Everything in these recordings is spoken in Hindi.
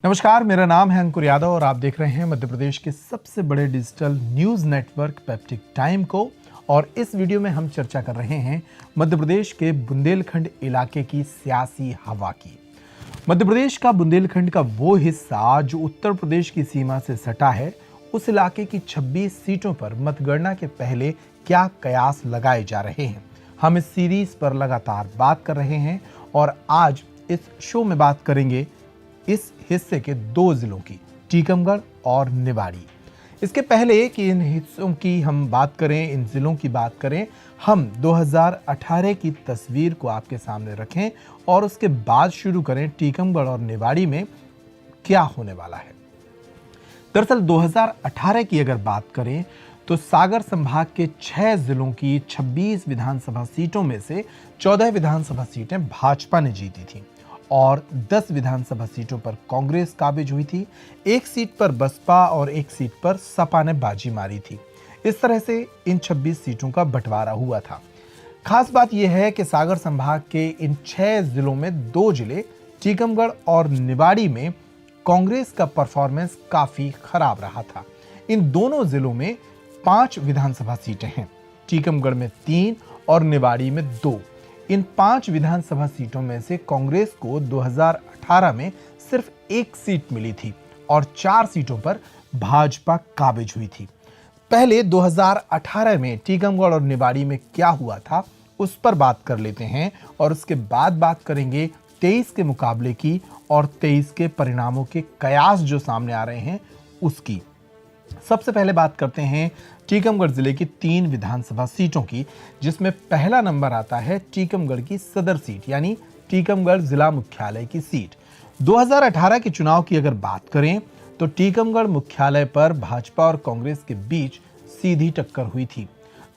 नमस्कार, मेरा नाम है अंकुर यादव और आप देख रहे हैं मध्य प्रदेश के सबसे बड़े digital news network peptic time को। और इस वीडियो में हम चर्चा कर रहे हैं मध्य प्रदेश के बुंदेलखंड इलाके की सियासी हवा की। मध्य प्रदेश का बुंदेलखंड का वो हिस्सा जो उत्तर प्रदेश की सीमा से सटा है, उस इलाके की 26 सीटों पर मतगणना के पहले क्या कयास लगाए जा रहे हैं, हम इस सीरीज पर लगातार बात कर रहे हैं। और आज इस शो में बात करेंगे इस हिस्से के दो जिलों की, टीकमगढ़ और निवाड़ी। इसके पहले कि इन हिस्सों की हम बात करें, इन जिलों की बात करें, हम 2018 की तस्वीर को आपके सामने रखें और उसके बाद शुरू करें टीकमगढ़ और निवाड़ी में क्या होने वाला है। दरअसल 2018 की अगर बात करें तो सागर संभाग के 6 जिलों की 26 विधानसभा सीटों में से 14 विधानसभा सीटें भाजपा ने जीती थी और 10 विधानसभा सीटों पर कांग्रेस काबिज हुई थी। एक सीट पर बसपा और एक सीट पर सपा ने बाजी मारी थी। इस तरह से इन 26 सीटों का बंटवारा हुआ था। खास बात यह है कि सागर संभाग के इन 6 जिलों में 2 जिले टीकमगढ़ और निवाड़ी में कांग्रेस का परफॉर्मेंस काफी खराब रहा था। इन दोनों जिलों में 5 विधानसभा सीटें हैं, टीकमगढ़ में 3 और निवाड़ी में 2। इन 5 विधानसभा सीटों में से कांग्रेस को 2018 में सिर्फ 1 सीट मिली थी और 4 सीटों पर भाजपा काबिज हुई थी। पहले 2018 में टीकमगढ़ और निवाड़ी में क्या हुआ था उस पर बात कर लेते हैं और उसके बाद बात करेंगे 23 के मुकाबले की और 23 के परिणामों के कयास जो सामने आ रहे हैं उसकी। सबसे पहले बात करते हैं टीकमगढ़ जिले की 3 विधानसभा सीटों की, जिसमें पहला नंबर आता है टीकमगढ़ की सदर सीट यानी टीकमगढ़ जिला मुख्यालय की सीट। 2018 के चुनाव की अगर बात करें तो टीकमगढ़ मुख्यालय पर भाजपा और कांग्रेस के बीच सीधी टक्कर हुई थी।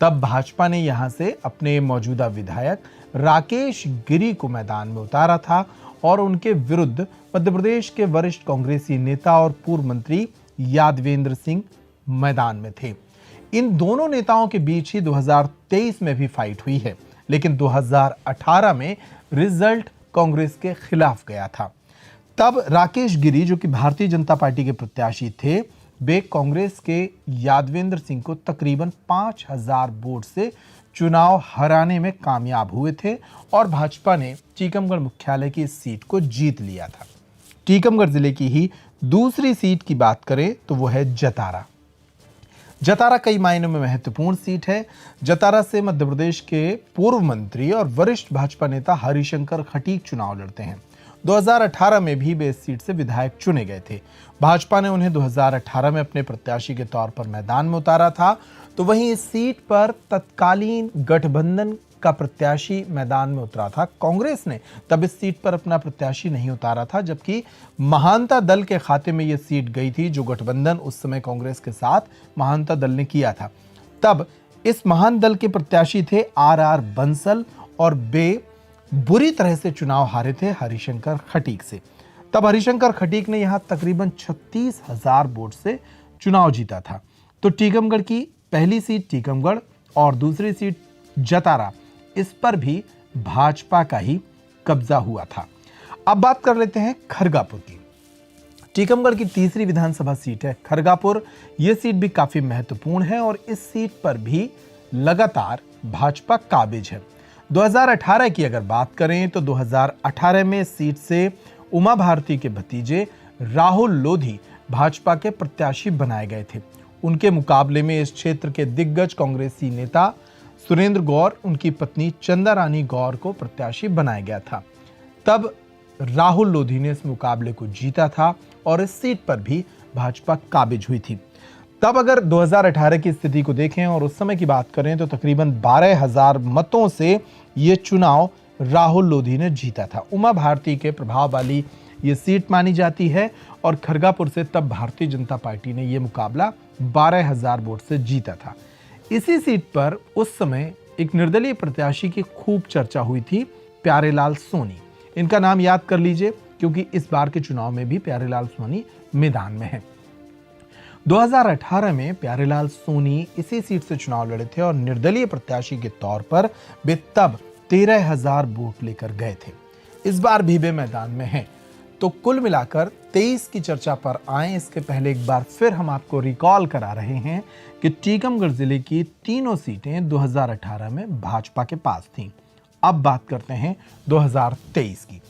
तब भाजपा ने यहां से अपने मौजूदा विधायक राकेश गिरी को मैदान में उतारा था और उनके विरुद्ध मध्य प्रदेश के वरिष्ठ कांग्रेसी नेता और पूर्व मंत्री यादवेंद्र सिंह मैदान में थे। इन दोनों नेताओं के बीच ही 2023 में भी फाइट हुई है, लेकिन 2018 में रिजल्ट कांग्रेस के खिलाफ गया था। तब राकेश गिरी जो कि भारतीय जनता पार्टी के प्रत्याशी थे, वे कांग्रेस के यादवेंद्र सिंह को तकरीबन 5000 वोट से चुनाव हराने में कामयाब हुए थे और भाजपा ने टीकमगढ़ मुख्यालय की इस सीट को जीत लिया था। टीकमगढ़ जिले की ही दूसरी सीट की बात करें तो वो है जतारा। जतारा कई मायनों में महत्वपूर्ण सीट है। जतारा से मध्य प्रदेश के पूर्व मंत्री और वरिष्ठ भाजपा नेता हरिशंकर खटीक चुनाव लड़ते हैं। 2018 में भी वे इस सीट से विधायक चुने गए थे। भाजपा ने उन्हें 2018 में अपने प्रत्याशी के तौर पर मैदान में उतारा था, तो वहीं इस सीट पर तत्कालीन गठबंधन का प्रत्याशी मैदान में उतरा था। कांग्रेस ने तब इस सीट पर अपना प्रत्याशी नहीं उतारा था, जबकि महानता दल के खाते में यह सीट गई थी, जो गठबंधन उस समय कांग्रेस के साथ महानता दल ने किया था। तब इस महान दल के प्रत्याशी थे आर बंसल और वे बुरी तरह से चुनाव हारे थे हरिशंकर खटीक से। तब हरिशंकर खटीक ने यहां तकरीबन 36,000 वोट से चुनाव जीता था। तो टीकमगढ़ की पहली सीट टीकमगढ़ और दूसरी सीट जतारा, इस पर भी भाजपा का ही कब्जा हुआ था। अब बात कर लेते हैं खरगापुर की। टीकमगढ़ की तीसरी विधानसभा सीट है खरगापुर। यह सीट भी काफी महत्वपूर्ण है और इस सीट पर भी लगातार भाजपा काबिज है। 2018 की अगर बात करें तो 2018 में इस सीट से उमा भारती के भतीजे राहुल लोधी भाजपा के प्रत्याशी बनाए गए थे। उनके मुकाबले में इस क्षेत्र के दिग्गज कांग्रेसी नेता सुरेंद्र गौर, उनकी पत्नी चंदा रानी गौर को प्रत्याशी बनाया गया था। तब राहुल लोधी ने इस मुकाबले को जीता था और इस सीट पर भी भाजपा काबिज हुई थी। तब अगर 2018 की स्थिति को देखें और उस समय की बात करें तो तकरीबन 12,000 मतों से यह चुनाव राहुल लोधी ने जीता था। उमा भारती के प्रभाव वाली ये सीट मानी जाती है और खरगापुर से तब भारतीय जनता पार्टी ने यह मुकाबला 12,000 वोट से जीता था। इसी सीट पर उस समय एक निर्दलीय प्रत्याशी की खूब चर्चा हुई थी, प्यारेलाल सोनी। इनका नाम याद कर लीजिए क्योंकि इस बार के चुनाव में भी प्यारेलाल सोनी मैदान में है। 2018 में प्यारेलाल सोनी इसी सीट से चुनाव लड़े थे और निर्दलीय प्रत्याशी के तौर पर वे तब 13,000 वोट लेकर गए थे। इस बार भी वे मैदान में हैं। तो कुल मिलाकर 23 की चर्चा पर आए इसके पहले एक बार फिर हम आपको रिकॉल करा रहे हैं कि टीकमगढ़ जिले की तीनों सीटें 2018 में भाजपा के पास थीं। अब बात करते हैं 2023 की।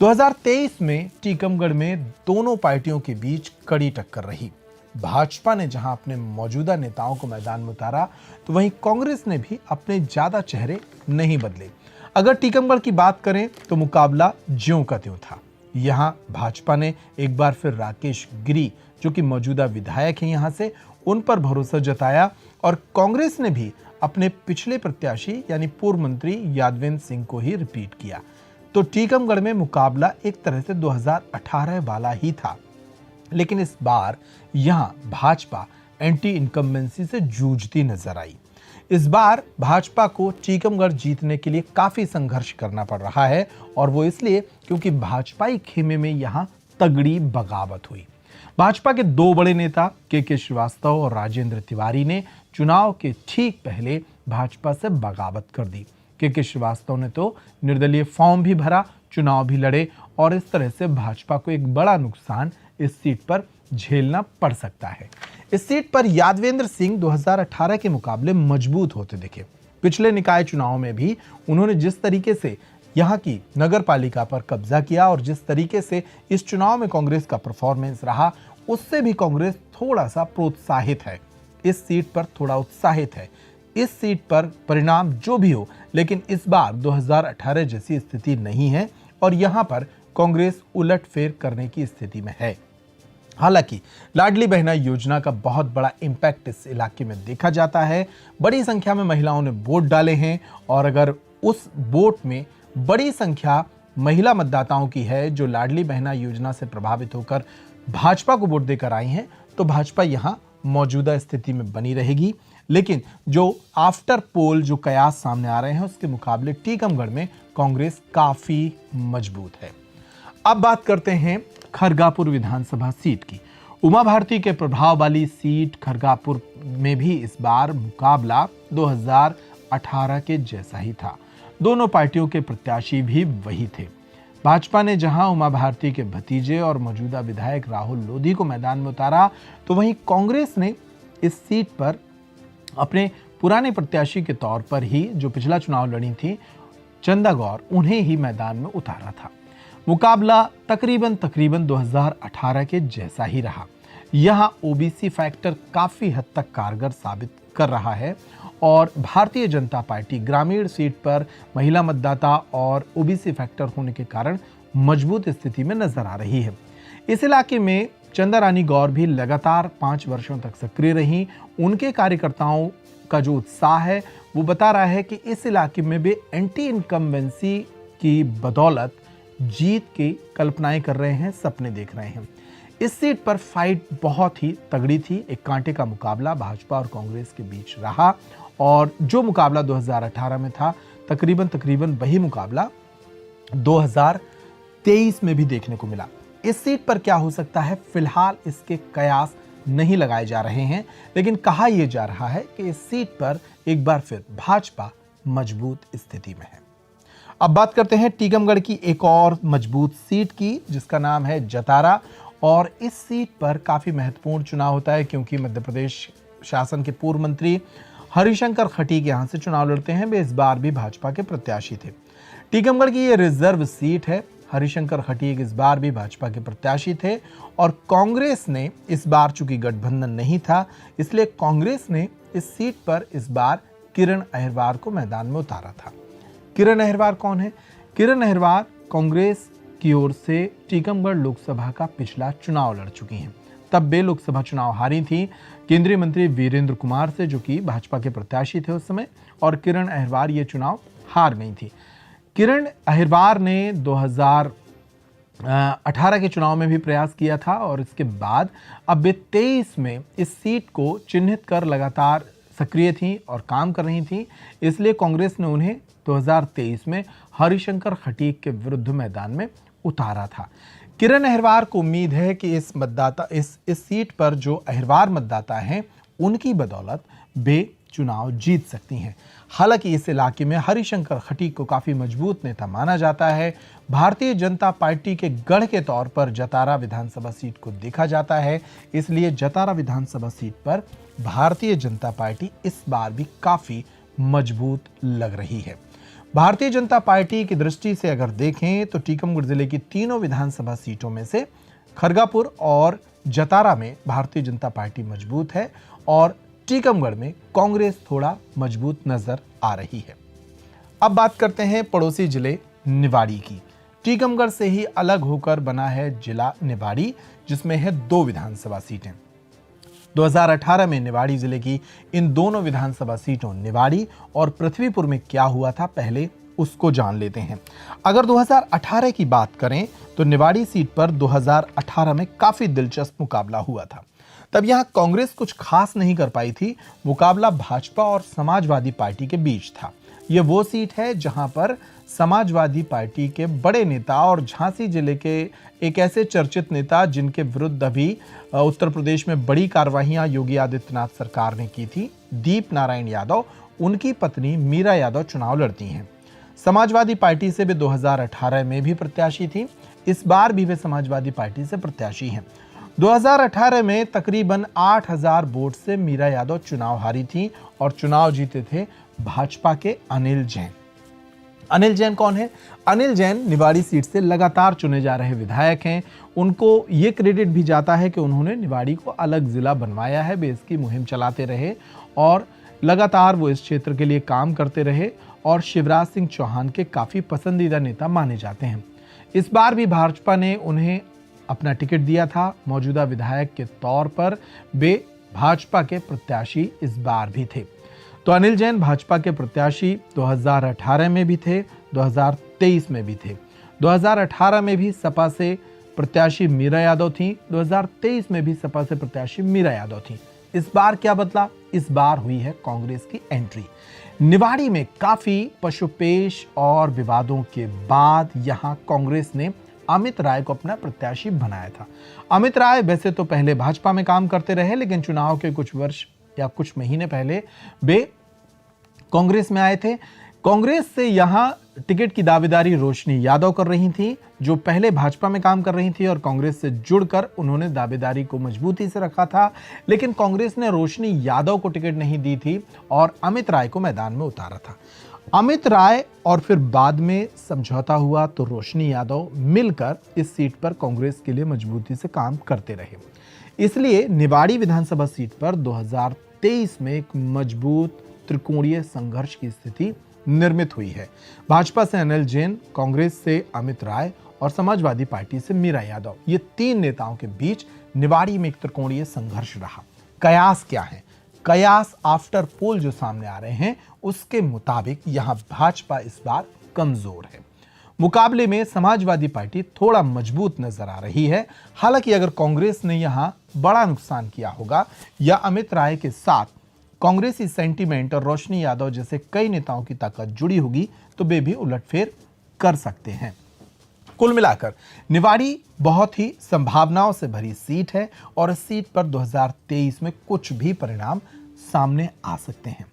2023 में टीकमगढ़ में दोनों पार्टियों के बीच कड़ी टक्कर रही। भाजपा ने जहां अपने मौजूदा नेताओं को मैदान में उतारा, तो वहीं कांग्रेस ने भी अपने ज्यादा चेहरे नहीं बदले। अगर टीकमगढ़ की बात करें तो मुकाबला ज्यों का त्यों था। यहां भाजपा ने एक बार फिर राकेश गिरी, जो कि मौजूदा विधायक हैं यहां से, उन पर भरोसा जताया और कांग्रेस ने भी अपने पिछले प्रत्याशी यानी पूर्व मंत्री यादवेंद्र सिंह को ही रिपीट किया। तो टीकमगढ़ में मुकाबला एक तरह से 2018 वाला ही था, लेकिन इस बार यहां भाजपा एंटी इनकम्बेंसी से जूझती नजर आई। इस बार भाजपा को टीकमगढ़ जीतने के लिए काफी संघर्ष करना पड़ रहा है, और वो इसलिए क्योंकि भाजपाई खेमे में यहां तगड़ी बगावत हुई। भाजपा के दो बड़े नेता के श्रीवास्तव और राजेंद्र तिवारी ने चुनाव के ठीक पहले भाजपा से बगावत कर दी। के श्रीवास्तव ने तो निर्दलीय फॉर्म भी भरा, चुनाव भी लड़े, और इस तरह से भाजपा को एक बड़ा नुकसान इस सीट पर झेलना पड़ सकता है। इस सीट पर यादवेंद्र सिंह 2018 के मुकाबले मजबूत होते दिखे। पिछले निकाय चुनाव में भी उन्होंने जिस तरीके से यहां की नगर पालिका पर कब्जा किया और जिस तरीके से इस चुनाव में कांग्रेस का परफॉर्मेंस रहा, उससे भी कांग्रेस थोड़ा सा प्रोत्साहित है, इस सीट पर थोड़ा उत्साहित है। इस सीट पर परिणाम जो भी हो, लेकिन इस बार 2018 जैसी स्थिति नहीं है और यहां पर कांग्रेस उलटफेर करने की स्थिति में है। हालांकि लाडली बहना योजना का बहुत बड़ा इंपैक्ट इस इलाके में देखा जाता है। बड़ी संख्या में महिलाओं ने वोट डाले हैं, और अगर उस वोट में बड़ी संख्या महिला मतदाताओं की है जो लाडली बहना योजना से प्रभावित होकर भाजपा को वोट देकर आई हैं, तो भाजपा यहां मौजूदा स्थिति में बनी रहेगी। लेकिन जो आफ्टर पोल जो कयास सामने आ रहे हैं, उसके मुकाबले टीकमगढ़ में कांग्रेस काफी मजबूत है। अब बात करते हैं खरगापुर विधानसभा सीट की। उमा भारती के प्रभाव वाली सीट खरगापुर में भी इस बार मुकाबला 2018 के जैसा ही था। दोनों पार्टियों के प्रत्याशी भी वही थे। भाजपा ने जहां उमा भारती के भतीजे और मौजूदा विधायक राहुल लोधी को मैदान में उतारा, तो वहीं कांग्रेस ने इस सीट पर अपने पुराने प्रत्याशी के तौर पर ही, जो पिछला चुनाव लड़ी थी चंदा गौर, उन्हें ही मैदान में उतारा था। मुकाबला तकरीबन 2018 के जैसा ही रहा। यहां ओबीसी फैक्टर काफी हद तक कारगर साबित कर रहा है, और भारतीय जनता पार्टी ग्रामीण सीट पर महिला मतदाता और ओबीसी फैक्टर होने के कारण मजबूत स्थिति में नजर आ रही है। इस इलाके में चंदा रानी गौर भी लगातार 5 वर्षों तक सक्रिय रही। उनके कार्यकर्ताओं का जो उत्साह है वो बता रहा है कि इस इलाके में भी एंटी इनकम्बेंसी की बदौलत जीत की कल्पनाएं कर रहे हैं, सपने देख रहे हैं। इस सीट पर फाइट बहुत ही तगड़ी थी। एक कांटे का मुकाबला भाजपा और कांग्रेस के बीच रहा, और जो मुकाबला 2018 में था, तकरीबन वही मुकाबला 2023 में भी देखने को मिला। इस सीट पर क्या हो सकता है, फिलहाल इसके कयास नहीं लगाए जा रहे हैं, लेकिन कहा यह जा रहा है कि इस सीट पर एक बार फिर भाजपा मजबूत स्थिति में है। अब बात करते हैं टीकमगढ़ की एक और मजबूत सीट की, जिसका नाम है जतारा, और इस सीट पर काफी महत्वपूर्ण चुनाव होता है, क्योंकि मध्य प्रदेश शासन के पूर्व मंत्री हरिशंकर खटीक यहां से चुनाव लड़ते हैं। वे इस बार भी भाजपा के प्रत्याशी थे। टीकमगढ़ की यह रिजर्व सीट है। हरिशंकर खटीक इस बार भी भाजपा के प्रत्याशी थे, और कांग्रेस ने इस बार, चूंकि गठबंधन नहीं था, इसलिए कांग्रेस ने इस सीट पर इस बार किरण अहिरवार को मैदान में उतारा था। किरण अहिरवार कौन है? किरण अहिरवार कांग्रेस की ओर से टीकमगढ़ लोकसभा का पिछला चुनाव लड़ चुकी हैं। तब वे लोकसभा चुनाव हारी थी केंद्रीय मंत्री वीरेंद्र कुमार से, जो कि भाजपा के प्रत्याशी थे उस समय, और किरण अहिरवार ये चुनाव हार गई थी। किरण अहिरवार ने 2018 के चुनाव में भी प्रयास किया था, और इसके बाद अब वे 23 में इस सीट को चिन्हित कर लगातार सक्रिय थी और काम कर रही थी। इसलिए कांग्रेस ने उन्हें 2023 में हरिशंकर खटीक के विरुद्ध मैदान में उतारा था। किरण अहिरवार को उम्मीद है कि इस सीट पर जो अहिरवार मतदाता हैं, उनकी बदौलत वे चुनाव जीत सकती हैं। हालांकि इस इलाके में हरिशंकर खटीक को काफी मजबूत नेता माना जाता है। भारतीय जनता पार्टी के गढ़ के तौर पर जतारा विधानसभा सीट को देखा जाता है, इसलिए जतारा विधानसभा सीट पर भारतीय जनता पार्टी इस बार भी काफी मजबूत लग रही है। भारतीय जनता पार्टी की दृष्टि से अगर देखें तो टीकमगढ़ जिले की तीनों विधानसभा सीटों में से खरगापुर और जतारा में भारतीय जनता पार्टी मजबूत है और टीकमगढ़ में कांग्रेस थोड़ा मजबूत नजर आ रही है। अब बात करते हैं पड़ोसी जिले निवाड़ी की। टीकमगढ़ से ही अलग होकर बना है जिला निवाड़ी, जिसमें है 2 विधानसभा सीटें। 2018 में निवाड़ी जिले की इन दोनों विधानसभा सीटों निवाड़ी और पृथ्वीपुर में क्या हुआ था, पहले उसको जान लेते हैं। अगर 2018 की बात करें तो निवाड़ी सीट पर 2018 में काफी दिलचस्प मुकाबला हुआ था। तब यहां कांग्रेस कुछ खास नहीं कर पाई थी, मुकाबला भाजपा और समाजवादी पार्टी के बीच था। यह वो सीट है जहां पर समाजवादी पार्टी के बड़े नेता और झांसी जिले के एक ऐसे चर्चित नेता जिनके विरुद्ध अभी उत्तर प्रदेश में बड़ी कार्रवाइयां योगी आदित्यनाथ सरकार ने की थी, दीप नारायण यादव, उनकी पत्नी मीरा यादव चुनाव लड़ती हैं। समाजवादी पार्टी से भी 2018 में भी प्रत्याशी थी, इस बार भी वे समाजवादी पार्टी से प्रत्याशी हैं। 2018 में तकरीबन 8000 वोट से मीरा यादव चुनाव हारी थी और चुनाव जीते थे भाजपा के अनिल जैन। अनिल जैन कौन है? अनिल जैन निवाड़ी सीट से लगातार चुने जा रहे विधायक हैं। उनको ये क्रेडिट भी जाता है कि उन्होंने निवाड़ी को अलग जिला बनवाया है, वे इसकी मुहिम चलाते रहे और लगातार वो इस क्षेत्र के लिए काम करते रहे और शिवराज सिंह चौहान के काफी पसंदीदा नेता माने जाते हैं। इस बार भी भाजपा ने उन्हें अपना टिकट दिया था। मौजूदा विधायक के तौर पर वे भाजपा के प्रत्याशी इस बार भी थे। तो अनिल जैन भाजपा के प्रत्याशी 2018 में भी थे, 2023 में भी थे। 2018 में भी सपा से प्रत्याशी मीरा यादव थी, 2023 में भी सपा से प्रत्याशी मीरा यादव थी। इस बार क्या बदला? इस बार हुई है कांग्रेस की एंट्री। निवाड़ी में काफी पशुपेश और विवादों के बाद यहां कांग्रेस ने अमित राय को अपना प्रत्याशी बनाया था। अमित राय वैसे तो पहले भाजपा में काम करते रहे, लेकिन चुनाव के कुछ वर्ष या कुछ महीने पहले वे कांग्रेस में आए थे। कांग्रेस से यहां टिकट की दावेदारी रोशनी यादव कर रही थी, जो पहले भाजपा में काम कर रही थी और कांग्रेस से जुड़कर उन्होंने दावेदारी को मजबूती से रखा था। लेकिन कांग्रेस ने रोशनी यादव को टिकट नहीं दी थी और अमित राय को मैदान में उतारा था। अमित राय और फिर बाद में समझौता हुआ तो रोशनी यादव मिलकर इस सीट पर कांग्रेस के लिए मजबूती से काम करते रहे। इसलिए निवाड़ी विधानसभा सीट पर 2023 में एक मजबूत त्रिकोणीय संघर्ष की स्थिति निर्मित हुई है। भाजपा से अनिल जैन, कांग्रेस से अमित राय और समाजवादी पार्टी से मीरा यादव, ये 3 नेताओं के बीच निवाड़ी में एक त्रिकोणीय संघर्ष रहा। कयास क्या है? कयास आफ्टर पोल जो सामने आ रहे हैं उसके मुताबिक यहां भाजपा इस बार कमजोर है। मुकाबले में समाजवादी पार्टी थोड़ा मजबूत नजर आ रही है। हालांकि अगर कांग्रेस ने यहां बड़ा नुकसान किया होगा या अमित राय के साथ कांग्रेसी सेंटीमेंट और रोशनी यादव जैसे कई नेताओं की ताकत जुड़ी होगी तो वे भी उलटफेर कर सकते हैं। कुल मिलाकर निवाड़ी बहुत ही संभावनाओं से भरी सीट है और इस सीट पर 2023 में कुछ भी परिणाम सामने आ सकते हैं।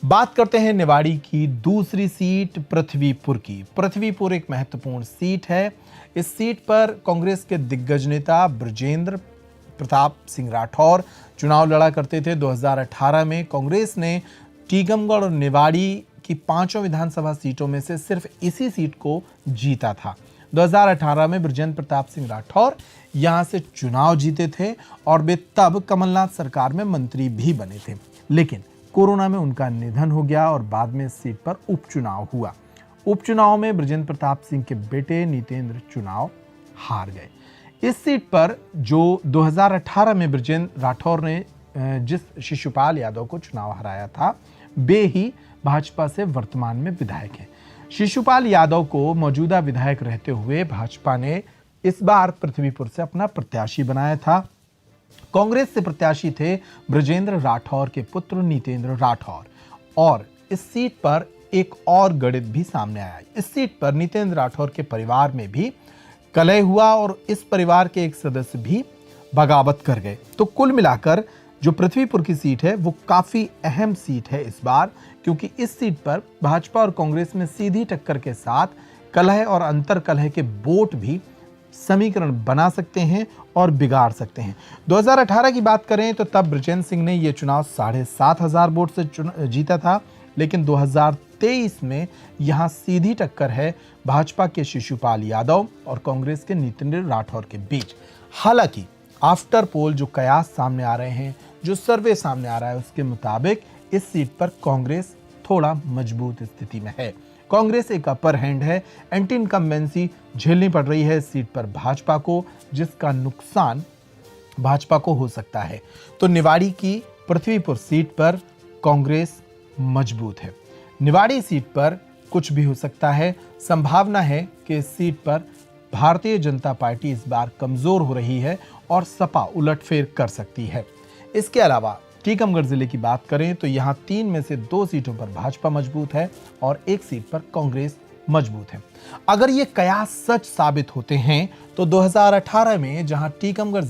बात करते हैं निवाड़ी की दूसरी सीट पृथ्वीपुर की। पृथ्वीपुर एक महत्वपूर्ण सीट है। इस सीट पर कांग्रेस के दिग्गज नेता बृजेंद्र प्रताप सिंह राठौर चुनाव लड़ा करते थे। 2018 में कांग्रेस ने टीकमगढ़ और निवाड़ी की 5 विधानसभा सीटों में से सिर्फ इसी सीट को जीता था। 2018 में बृजेंद्र प्रताप सिंह राठौर यहां से चुनाव जीते थे और वे तब कमलनाथ सरकार में मंत्री भी बने थे, लेकिन कोरोना में उनका निधन हो गया और बाद में इस सीट पर उपचुनाव हुआ। उपचुनाव में बृजेंद्र प्रताप सिंह के बेटे नितेंद्र चुनाव हार गए। इस सीट पर जो 2018 में बृजेंद्र राठौर ने जिस शिशुपाल यादव को चुनाव हराया था, वे ही भाजपा से वर्तमान में विधायक हैं। शिशुपाल यादव को मौजूदा विधायक रहते हुए भाजपा ने इस बार पृथ्वीपुर से अपना प्रत्याशी बनाया था। कांग्रेस से प्रत्याशी थे बृजेंद्र राठौर के पुत्र नितेंद्र राठौर और इस सीट पर एक और गणित भी सामने आया। इस सीट पर नितेंद्र राठौर के परिवार में भी कलह हुआ और इस परिवार के एक सदस्य भी बगावत कर गए। तो कुल मिलाकर जो पृथ्वीपुर की सीट है वो काफी अहम सीट है इस बार, क्योंकि इस सीट पर भाजपा और कांग्रेस में सीधी टक्कर के साथ कलह और अंतर कलह के वोट भी समीकरण बना सकते हैं और बिगाड़ सकते हैं। 2018 की बात करें तो तब बृजेंद्र सिंह ने यह चुनाव 7,500 वोट से जीता था, लेकिन 2023 में यहां सीधी टक्कर है भाजपा के शिशुपाल यादव और कांग्रेस के नितिन राठौर के बीच। हालांकि आफ्टर पोल जो कयास सामने आ रहे हैं, जो सर्वे सामने आ रहा है, उसके मुताबिक इस सीट पर कांग्रेस थोड़ा मजबूत स्थिति में है। कांग्रेस एक अपर हैंड है, एंटी इनकम्बेंसी झेलनी पड़ रही है इस सीट पर भाजपा को, जिसका नुकसान भाजपा को हो सकता है। तो निवाड़ी की पृथ्वीपुर सीट पर कांग्रेस मजबूत है। निवाड़ी सीट पर कुछ भी हो सकता है। संभावना है कि इस सीट पर भारतीय जनता पार्टी इस बार कमजोर हो रही है और सपा उलटफेर कर सकती है। इसके अलावा टीकमगढ़ जिले की बात करें तो यहां 3 में से 2 सीटों पर भाजपा मजबूत है और 1 सीट पर कांग्रेस मजबूत है। अगर ये कयास सच साबित होते हैं तो 2018 में जहां टीकमगढ़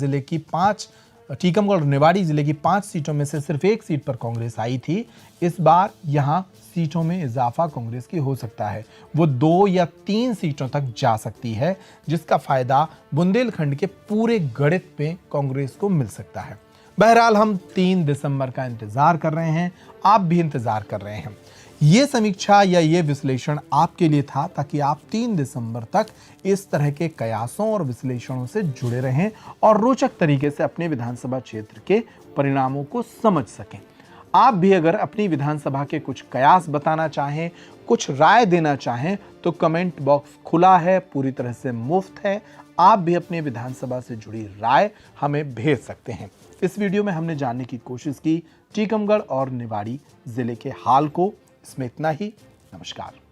और निवाड़ी जिले की 5 सीटों में से सिर्फ 1 सीट पर कांग्रेस आई थी, इस बार यहां सीटों में इजाफा कांग्रेस की हो सकता है। वो 2 या 3 सीटों तक जा सकती है, जिसका फायदा बुंदेलखंड के पूरे गणित में कांग्रेस को मिल सकता है। बहरहाल हम 3 दिसंबर का इंतजार कर रहे हैं, आप भी इंतजार कर रहे हैं। ये समीक्षा या ये विश्लेषण आपके लिए था ताकि आप 3 दिसंबर तक इस तरह के कयासों और विश्लेषणों से जुड़े रहें और रोचक तरीके से अपने विधानसभा क्षेत्र के परिणामों को समझ सकें। आप भी अगर अपनी विधानसभा के कुछ कयास बताना चाहें, कुछ राय देना चाहें तो कमेंट बॉक्स खुला है, पूरी तरह से मुफ्त है। आप भी अपने विधानसभा से जुड़ी राय हमें भेज सकते हैं। इस वीडियो में हमने जानने की कोशिश की टीकमगढ़ और निवाड़ी जिले के हाल को। इसमें इतना ही। नमस्कार।